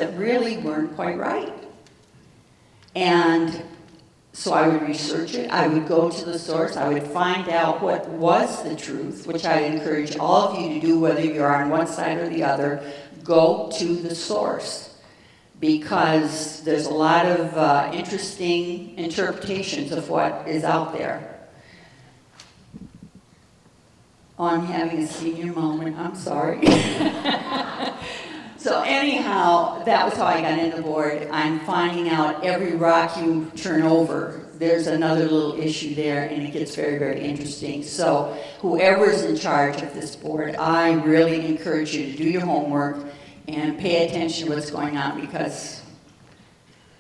that really weren't quite right. And so I would research it, I would go to the source, I would find out what was the truth, which I encourage all of you to do, whether you're on one side or the other, go to the source. Because there's a lot of interesting interpretations of what is out there. Oh, I'm having a senior moment, I'm sorry. So anyhow, that was how I got into the board. I'm finding out every rock you turn over, there's another little issue there, and it gets very, very interesting. So whoever's in charge of this board, I really encourage you to do your homework and pay attention to what's going on, because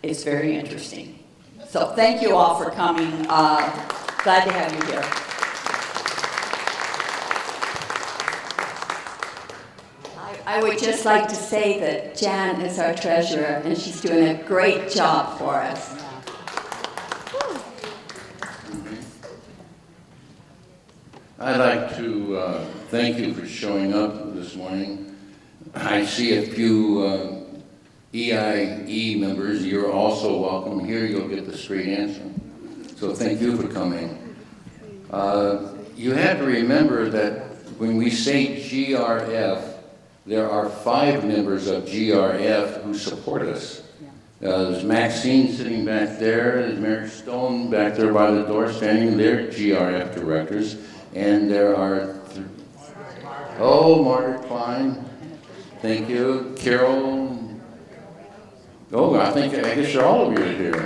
it's very interesting. So thank you all for coming. Glad to have you here. I would just like to say that Jan is our treasurer, and she's doing a great job for us. I'd like to thank you for showing up this morning. I see a few EIE members. You're also welcome here. You'll get the straight answer. So thank you for coming. You have to remember that when we say GRF, there are 5 members of GRF who support us. There's Maxine sitting back there, there's Mary Stone back there by the door standing, they're GRF directors, and there are, Margaret Klein, thank you, Carol, I guess all of you are here.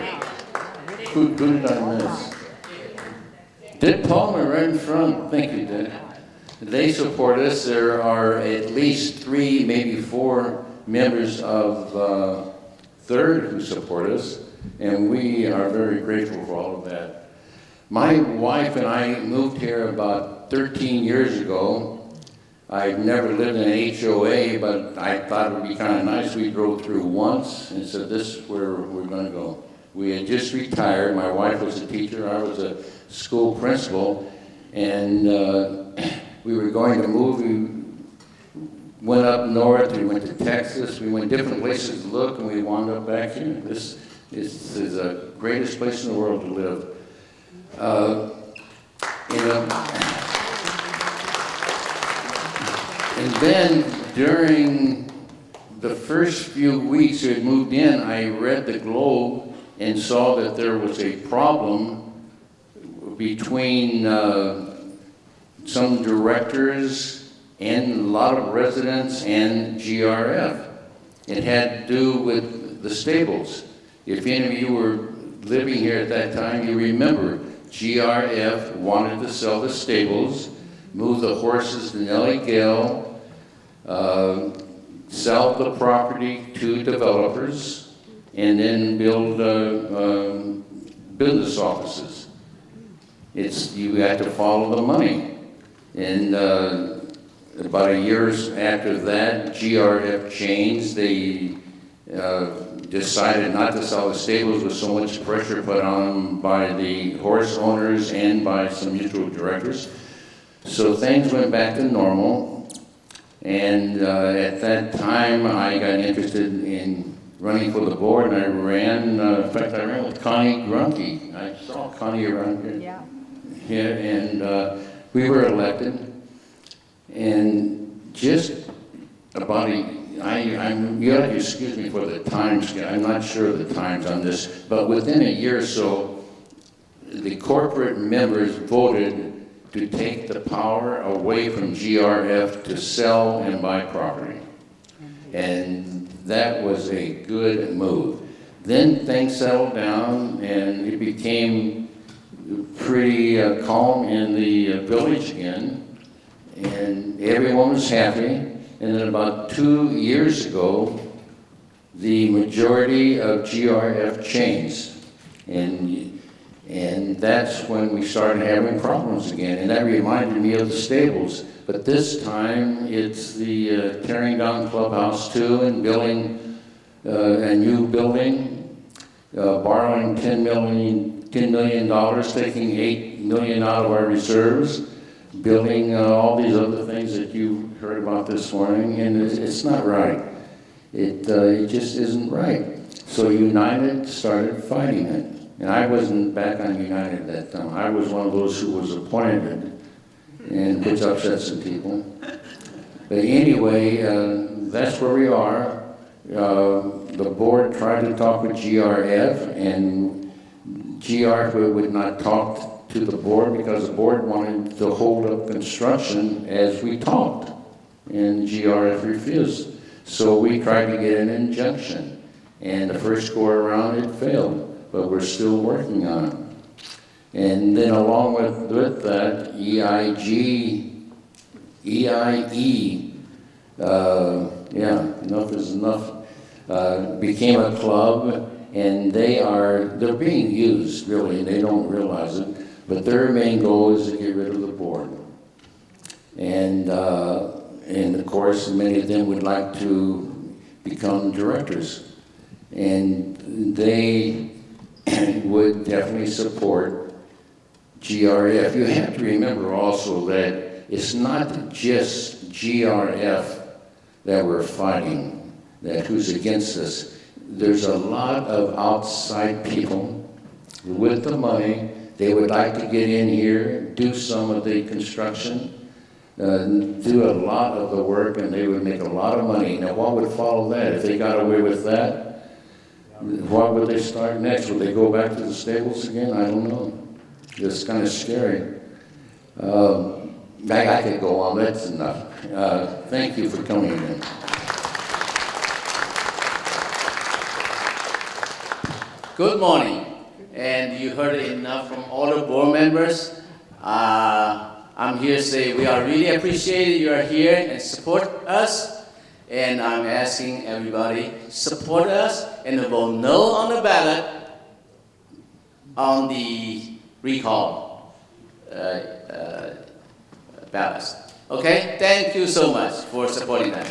Who did I miss? Dick Palmer right in front, thank you, Dick. They support us. There are at least 3, maybe 4 members of Third who support us, and we are very grateful for all of that. My wife and I moved here about 13 years ago. I'd never lived in an HOA, but I thought it would be kind of nice. We drove through once and said, this is where we're going to go. We had just retired. My wife was a teacher. I was a school principal, and we were going to move. We went up north, we went to Texas, we went different places to look, and we wound up back here. This is the greatest place in the world to live. And then during the first few weeks we had moved in, I read the Globe and saw that there was a problem between some directors and a lot of residents and GRF. It had to do with the stables. If any of you were living here at that time, you remember GRF wanted to sell the stables, move the horses to Nellie Gale, sell the property to developers, and then build business offices. You had to follow the money. And about a year after that, GRF changed. They decided not to sell the stables with so much pressure put on them by the horse owners and by some mutual directors. So things went back to normal. And at that time, I got interested in running for the board, and I ran, in fact, I ran with Connie Grunke. I saw Connie around here. Yeah. Here, and we were elected, and just about you have to excuse me for the times, I'm not sure of the times on this, but within a year or so, the corporate members voted to take the power away from GRF to sell and buy property. And that was a good move. Then things settled down, and it became pretty calm in the village again, and everyone was happy. And then about 2 years ago, the majority of GRF changed, and that's when we started having problems again. And that reminded me of the stables. But this time, it's the tearing down clubhouse too, and building a new building, borrowing $10 million, taking $8 million out of our reserves, building all these other things that you heard about this morning, and it's not right. It just isn't right. So United started fighting it. And I wasn't back on United that time. I was one of those who was appointed, and which upset some people. But anyway, that's where we are. The board tried to talk with GRF, and GRF would not talk to the board because the board wanted to hold up construction as we talked, and GRF refused. So we tried to get an injunction, and the first go around it failed, but we're still working on it. And then along with that, EIE, enough is enough, became a club, and they're being used, really, and they don't realize it, but their main goal is to get rid of the board. And of course, many of them would like to become directors, and they would definitely support GRF. You have to remember also that it's not just GRF that we're fighting, that who's against us. There's a lot of outside people with the money. They would like to get in here, do some of the construction, do a lot of the work, and they would make a lot of money. Now, what would follow that? If they got away with that, what would they start next? Would they go back to the stables again? I don't know. It's kind of scary. I could go on. That's enough. Thank you for coming in. Good morning. And you heard enough from all the board members. I'm here to say we are really appreciated you are here and support us. And I'm asking everybody support us and vote no on the ballot on the recall ballots. Okay? Thank you so much for supporting us.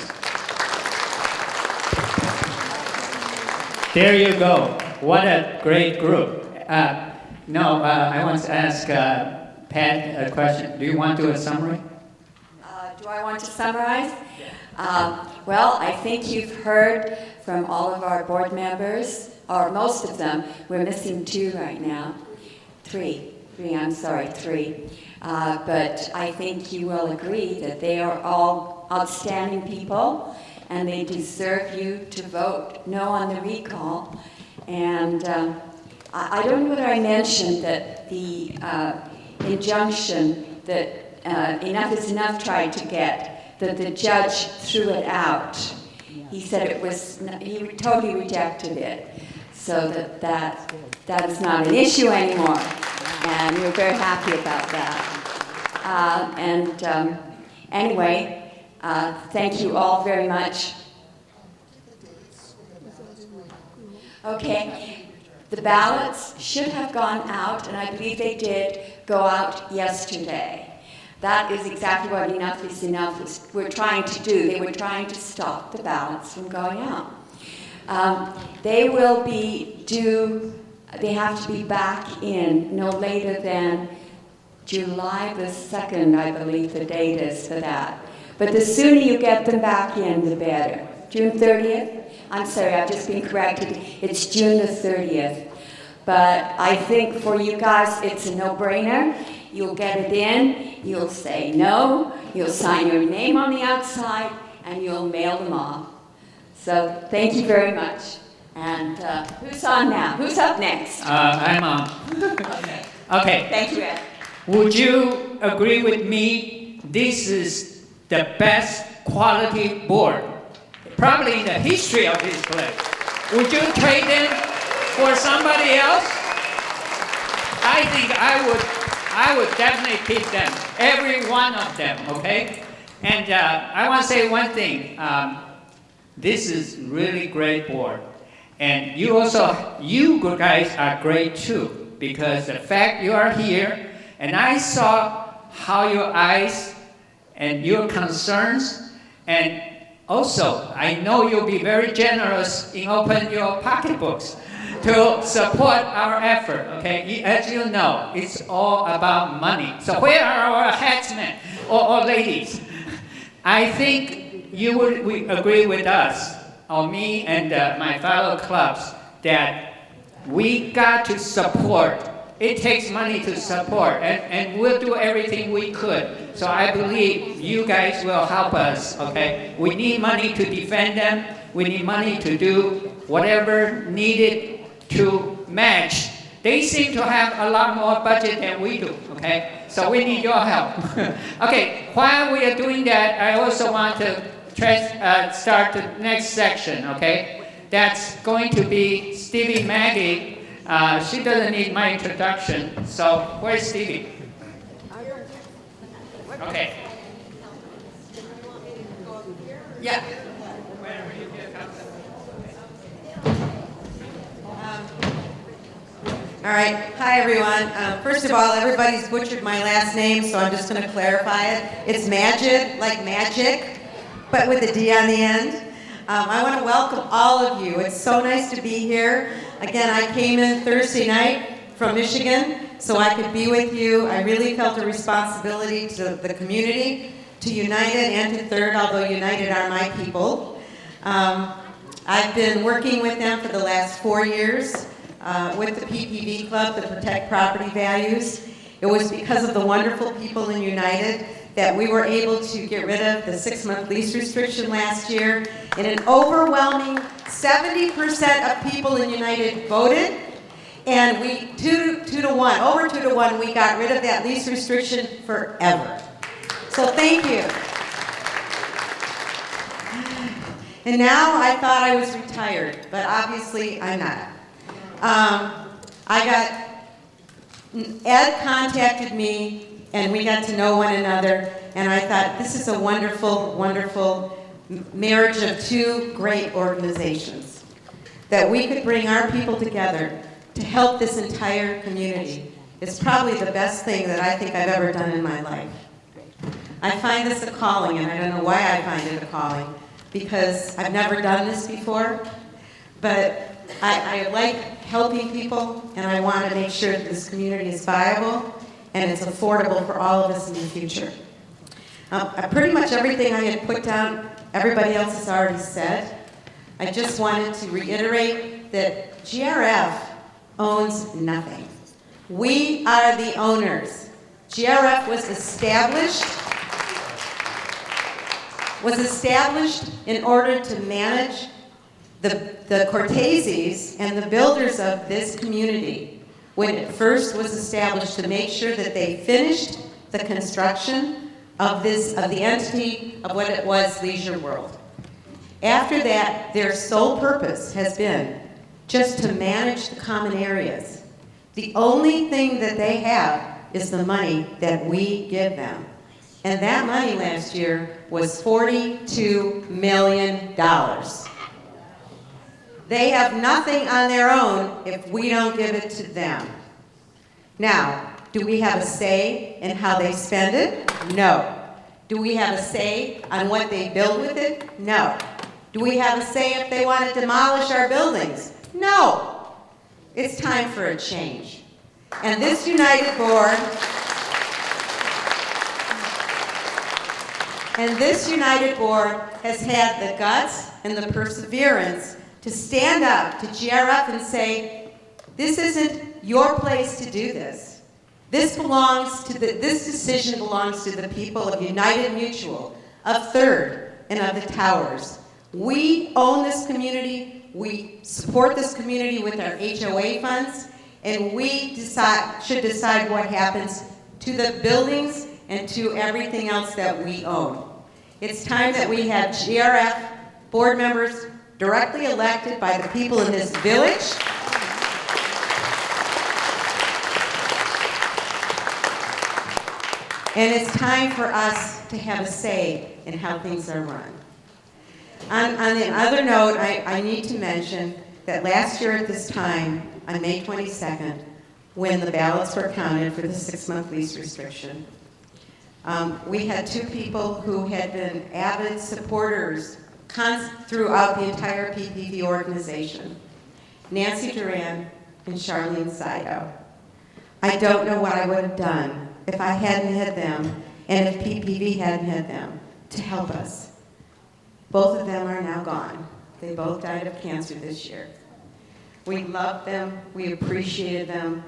There you go. What a great group. I want to ask Pat a question. Do you want to do a summary? Do I want to summarize? Well, I think you've heard from all of our board members, or most of them. We're missing two right now. Three. But I think you will agree that they are all outstanding people, and they deserve you to vote no on the recall. And I don't know whether I mentioned that the injunction that Enough is Enough tried to get, that the judge threw it out. He said he totally rejected it, so that is not an issue anymore. And we're very happy about that. Anyway, thank you all very much. Okay, the ballots should have gone out, and I believe they did go out yesterday. That is exactly what Enough is Enough we're trying to do. They were trying to stop the ballots from going out. They will be due, they have to be back in no later than July the 2nd, I believe the date is for that. But the sooner you get them back in, the better. June 30th? I'm sorry, I've just been corrected. It's June the 30th. But I think for you guys, it's a no-brainer. You'll get it in, you'll say no, you'll sign your name on the outside, and you'll mail them off. So thank you very much. And who's on now? Who's up next? I'm on. Okay. Okay. Thank you, Ed. Would you agree with me? This is the best quality board, probably in the history of this place. Would you trade them for somebody else? I think I would definitely keep them, every one of them, okay? And I want to say one thing. This is really great board. And you guys are great too, because the fact you are here, and I saw how your eyes and your concerns, and also I know you'll be very generous in opening your pocketbooks to support our effort, okay? As you know, it's all about money. So where are our headsmen or ladies? I think you would agree with us or me and my fellow clubs, that we got to support. It takes money to support, and we'll do everything we could. So I believe you guys will help us, okay? We need money to defend them. We need money to do whatever needed to match. They seem to have a lot more budget than we do, okay? So we need your help. Okay, while we are doing that, I also want to start the next section, okay? That's going to be Stevie Maggie. She doesn't need my introduction, so where's Stevie? Okay. Yeah. All right. Hi, everyone. First of all, everybody's butchered my last name, so I'm just going to clarify it. It's Majid, like magic, but with a D on the end. I want to welcome all of you. It's so nice to be here. Again, I came in Thursday night from Michigan so I could be with you. I really felt a responsibility to the community, to United and to Third, although United are my people. I've been working with them for the last 4 years. With the PPV Club to protect property values. It was because of the wonderful people in United that we were able to get rid of the 6-month lease restriction last year. And an overwhelming 70% of people in United voted, and we, 2 to 1, over 2 to 1, we got rid of that lease restriction forever. So thank you. And now I thought I was retired, but obviously I'm not. Ed contacted me, and we got to know one another, and I thought, this is a wonderful, wonderful marriage of 2 great organizations, that we could bring our people together to help this entire community. It's probably the best thing that I think I've ever done in my life. I find this a calling, and I don't know why I find it a calling, because I've never done this before, but I like helping people, and I want to make sure that this community is viable and it's affordable for all of us in the future. Pretty much everything I had put down, everybody else has already said. I just wanted to reiterate that GRF owns nothing. We are the owners. GRF was established in order to manage the Corteses and the builders of this community when it first was established, to make sure that they finished the construction of the entity of what it was, Leisure World. After that, their sole purpose has been just to manage the common areas. The only thing that they have is the money that we give them. And that money last year was $42 million. They have nothing on their own if we don't give it to them. Now, do we have a say in how they spend it? No. Do we have a say on what they build with it? No. Do we have a say if they want to demolish our buildings? No. It's time for a change. And this United Board has had the guts and the perseverance to stand up to GRF and say, this isn't your place to do this. This decision belongs to the people of United Mutual, of Third, and of the Towers. We own this community, we support this community with our HOA funds, and we should decide what happens to the buildings and to everything else that we own. It's time that we have GRF board members directly elected by the people in this village. And it's time for us to have a say in how things are run. On the other note, I need to mention that last year at this time, on May 22nd, when the ballots were counted for the 6-month lease restriction, we had 2 people who had been avid supporters throughout the entire PPV organization, Nancy Duran and Charlene Sido. I don't know what I would have done if I hadn't had them and if PPV hadn't had them to help us. Both of them are now gone. They both died of cancer this year. We loved them. We appreciated them.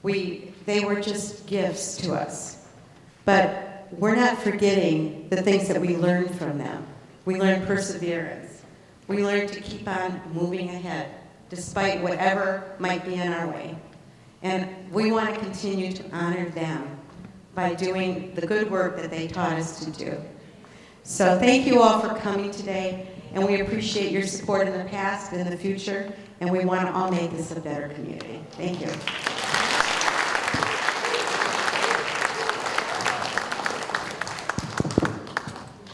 They were just gifts to us. But we're not forgetting the things that we learned from them. We learned perseverance. We learned to keep on moving ahead, despite whatever might be in our way. And we want to continue to honor them by doing the good work that they taught us to do. So thank you all for coming today, and we appreciate your support in the past and in the future, and we want to all make this a better community. Thank you.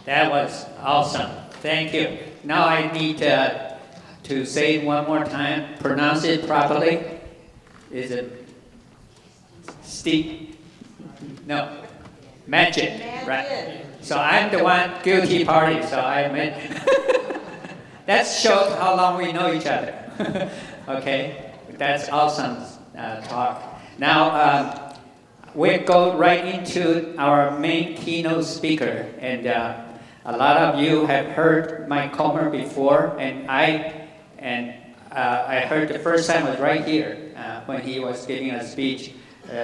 That was awesome. Thank you. Now I need to say it one more time. Pronounce it properly. Is it Steve? No. Magic. Right. So I'm the one guilty party, so I admit. That shows how long we know each other. Okay? That's awesome talk. Now, we'll go right into our main keynote speaker. And a lot of you have heard Mike Comer before, and I heard the first time was right here when he was giving a speech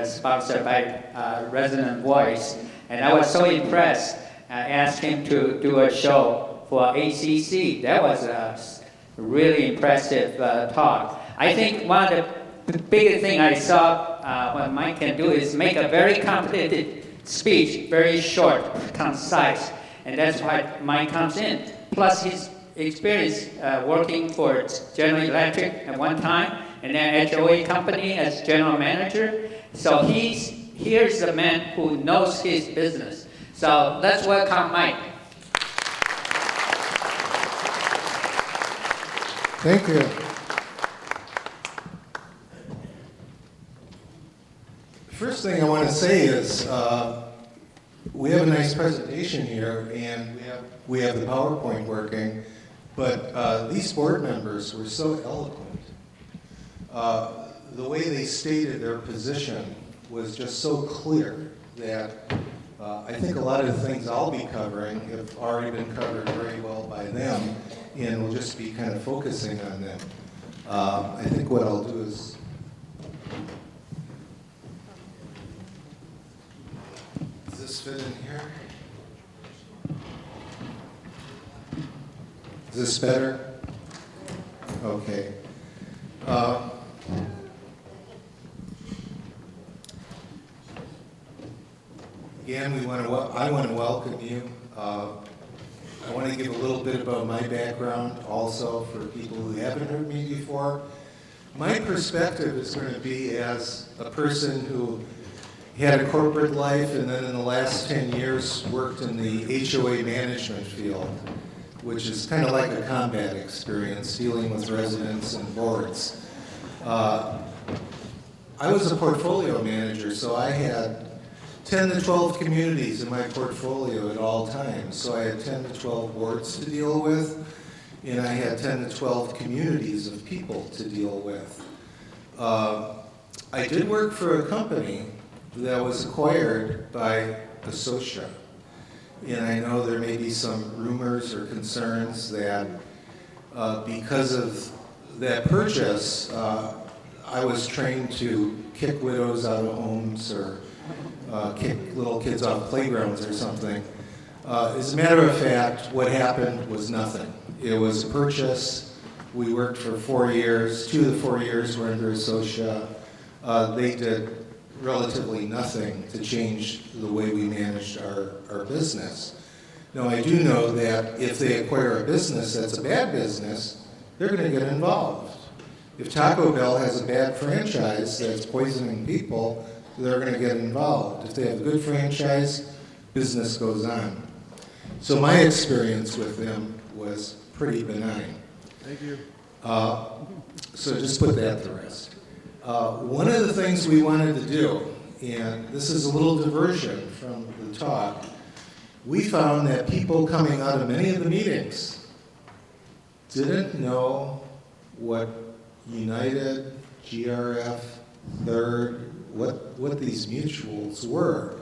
sponsored by Resonant Voice. And I was so impressed. I asked him to do a show for ACC. That was a really impressive talk. I think one of the biggest things I saw what Mike can do is make a very complicated speech, very short, concise. And that's why Mike comes in. Plus his experience working for General Electric at one time, and then HOA company as general manager. So here's the man who knows his business. So let's welcome Mike. Thank you. First thing I want to say is we have a nice presentation here, and we have the PowerPoint working, but these board members were so eloquent. The way they stated their position was just so clear that I think a lot of the things I'll be covering have already been covered very well by them, and we'll just be kind of focusing on them. I think what I'll do is does this fit in here? Is this better? Okay. Again, I want to welcome you. I want to give a little bit about my background also for people who haven't heard me before. My perspective is going to be as a person who had a corporate life and then in the last 10 years worked in the HOA management field, which is kind of like a combat experience, dealing with residents and boards. I was a portfolio manager, so I had 10 to 12 communities in my portfolio at all times. So I had 10 to 12 boards to deal with, and I had 10 to 12 communities of people to deal with. I did work for a company that was acquired by Associa. And I know there may be some rumors or concerns that because of that purchase, I was trained to kick widows out of homes or kick little kids off playgrounds or something. As a matter of fact, what happened was nothing. It was a purchase. We worked for 4 years. 2 of the 4 years were under Associa. They did relatively nothing to change the way we managed our business. Now, I do know that if they acquire a business that's a bad business, they're going to get involved. If Taco Bell has a bad franchise that's poisoning people, they're going to get involved. If they have a good franchise, business goes on. So my experience with them was pretty benign. Thank you. So just put that to rest. One of the things we wanted to do, and this is a little diversion from the talk, we found that people coming out of many of the meetings didn't know what United, GRF, Third, what these mutuals were.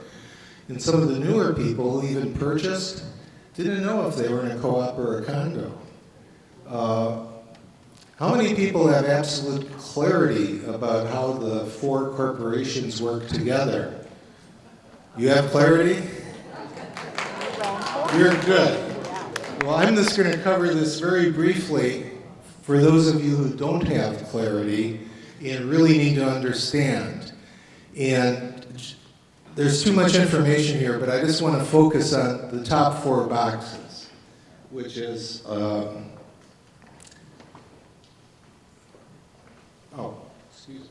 And some of the newer people who even purchased didn't know if they were in a co-op or a condo. How many people have absolute clarity about how the four corporations work together? You have clarity? You're good. Well, I'm just going to cover this very briefly for those of you who don't have clarity and really need to understand. And there's too much information here, but I just want to focus on the top four boxes, which is, excuse me.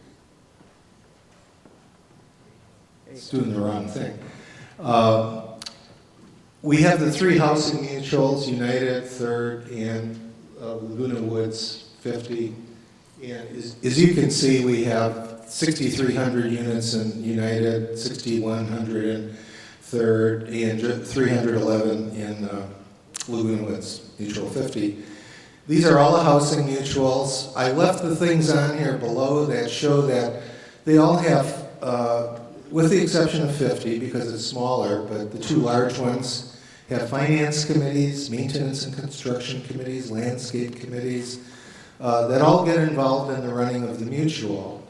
It's doing the wrong thing. We have the three housing mutuals, United, Third, and Laguna Woods, 50. And as you can see, we have 6,300 units in United, 6,100 in Third, and 311 in Laguna Woods, Mutual 50. These are all the housing mutuals. I left the things on here below that show that they all have, with the exception of 50 because it's smaller, but the two large ones have finance committees, maintenance and construction committees, landscape committees, that all get involved in the running of the mutual.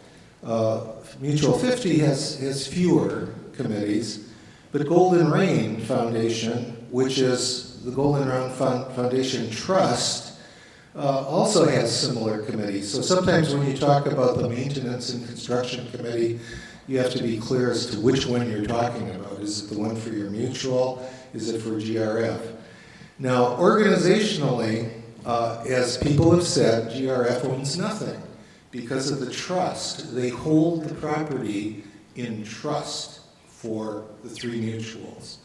Mutual 50 has fewer committees, but Golden Rain Foundation, which is the Golden Rain Foundation Trust, also has similar committees. So sometimes when you talk about the maintenance and construction committee, you have to be clear as to which one you're talking about. Is it the one for your mutual? Is it for GRF? Now, organizationally, as people have said, GRF owns nothing because of the trust. They hold the property in trust for the three mutuals.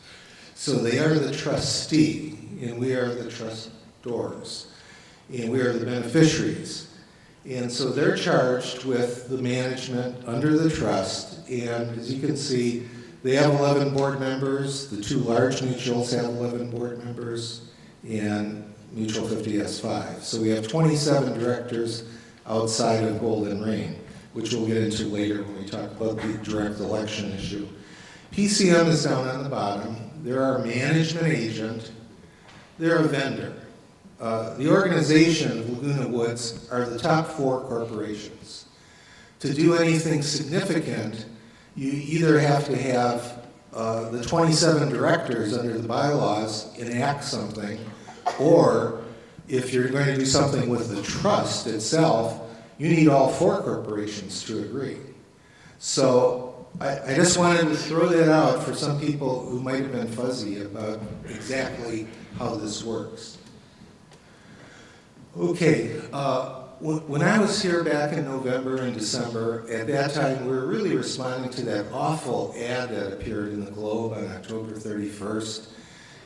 So they are the trustee, and we are the trustors, and we are the beneficiaries. And so they're charged with the management under the trust, and as you can see, they have 11 board members. The two large mutuals have 11 board members, and Mutual 50 has 5. So we have 27 directors outside of Golden Rain, which we'll get into later when we talk about the direct election issue. PCM is down on the bottom. They're our management agent. They're a vendor. The organization of Laguna Woods are the top four corporations. To do anything significant, you either have to have the 27 directors under the bylaws enact something, or if you're going to do something with the trust itself, you need all four corporations to agree. So I just wanted to throw that out for some people who might have been fuzzy about exactly how this works. Okay, when I was here back in November and December, at that time we were really responding to that awful ad that appeared in the Globe on October 31st.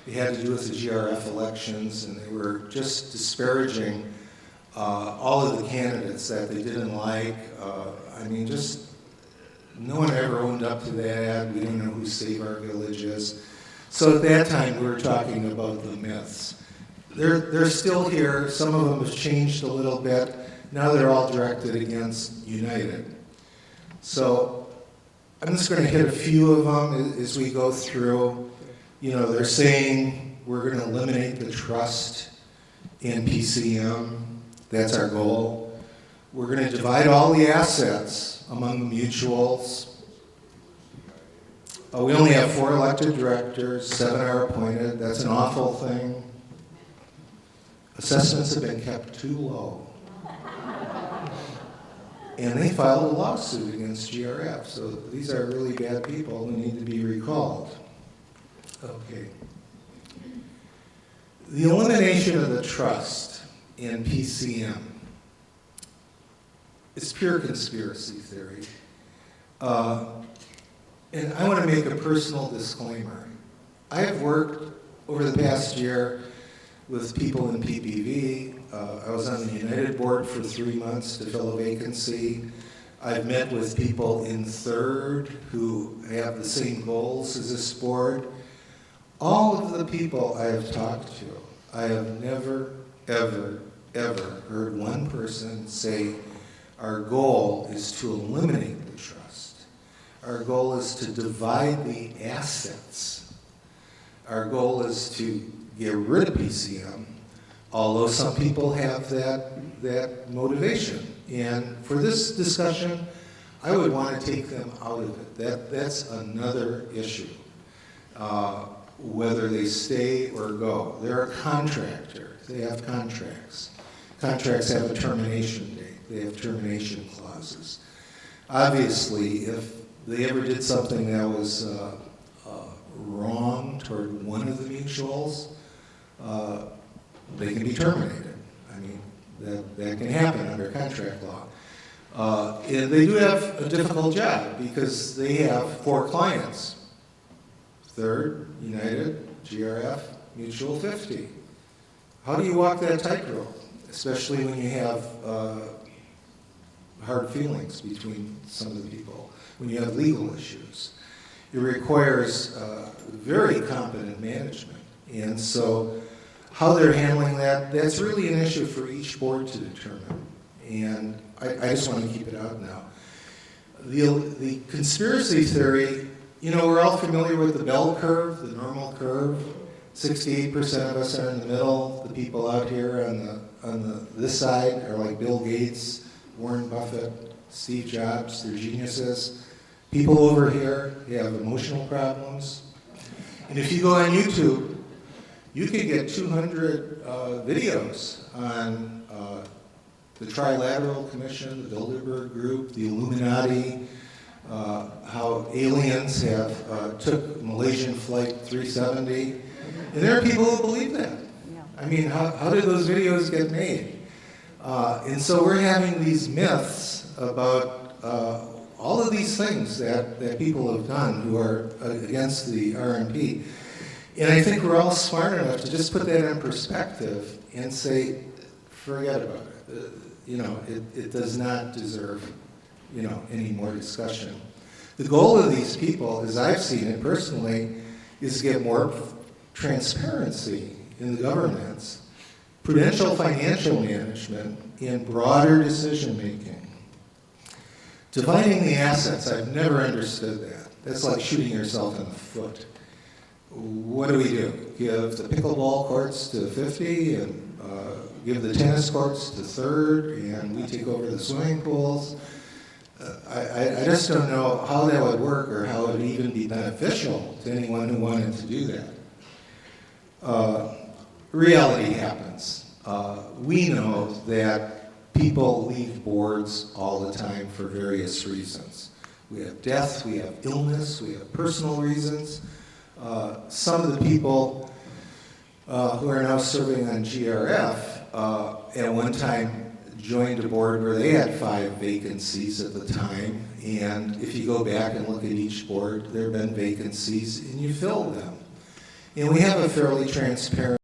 It had to do with the GRF elections, and they were just disparaging all of the candidates that they didn't like. I mean, just no one ever owned up to that ad. We didn't know who Save Our Village is. So at that time we were talking about the myths. They're still here. Some of them have changed a little bit. Now they're all directed against United. So I'm just going to hit a few of them as we go through. You know, they're saying we're going to eliminate the trust in PCM. That's our goal. We're going to divide all the assets among the mutuals. We only have 4 elected directors, 7 are appointed. That's an awful thing. Assessments have been kept too low. And they filed a lawsuit against GRF. So these are really bad people who need to be recalled. Okay. The elimination of the trust in PCM is pure conspiracy theory. And I want to make a personal disclaimer. I have worked over the past year with people in PPV. I was on the United board for 3 months to fill a vacancy. I've met with people in Third who have the same goals as this board. All of the people I have talked to, I have never, ever, ever heard one person say, our goal is to eliminate the trust. Our goal is to divide the assets. Our goal is to get rid of PCM, although some people have that motivation. And for this discussion, I would want to take them out of it. That's another issue, whether they stay or go. They're a contractor. They have contracts. Contracts have a termination date. They have termination clauses. Obviously, if they ever did something that was wrong toward one of the mutuals, they can be terminated. I mean, that can happen under contract law. And they do have a difficult job because they have 4 clients. Third, United, GRF, Mutual 50. How do you walk that tightrope, especially when you have hard feelings between some of the people, when you have legal issues? It requires very competent management. And so how they're handling that, that's really an issue for each board to determine. And I just want to keep it out now. The conspiracy theory, you know, we're all familiar with the bell curve, the normal curve. 68% of us are in the middle. The people out here on this side are like Bill Gates, Warren Buffett, Steve Jobs, they're geniuses. People over here have emotional problems. And if you go on YouTube, you can get 200 videos on the Trilateral Commission, the Bilderberg Group, the Illuminati, how aliens have took Malaysian Flight 370. And there are people who believe that. I mean, how did those videos get made? And so we're having these myths about all of these things that people have done who are against the RMP. And I think we're all smart enough to just put that in perspective and say, forget about it. You know, it does not deserve, you know, any more discussion. The goal of these people, as I've seen it personally, is to get more transparency in the governance, prudential financial management, and broader decision making. Dividing the assets, I've never understood that. That's like shooting yourself in the foot. What do? Give the pickleball courts to 50 and give the tennis courts to third, and we take over the swimming pools? I just don't know how that would work or how it would even be beneficial to anyone who wanted to do that. Reality happens. We know that people leave boards all the time for various reasons. We have death, we have illness, we have personal reasons. Some of the people who are now serving on GRF at one time joined a board where they had 5 vacancies at the time, and if you go back and look at each board, there have been vacancies, and you fill them. And we have a fairly transparent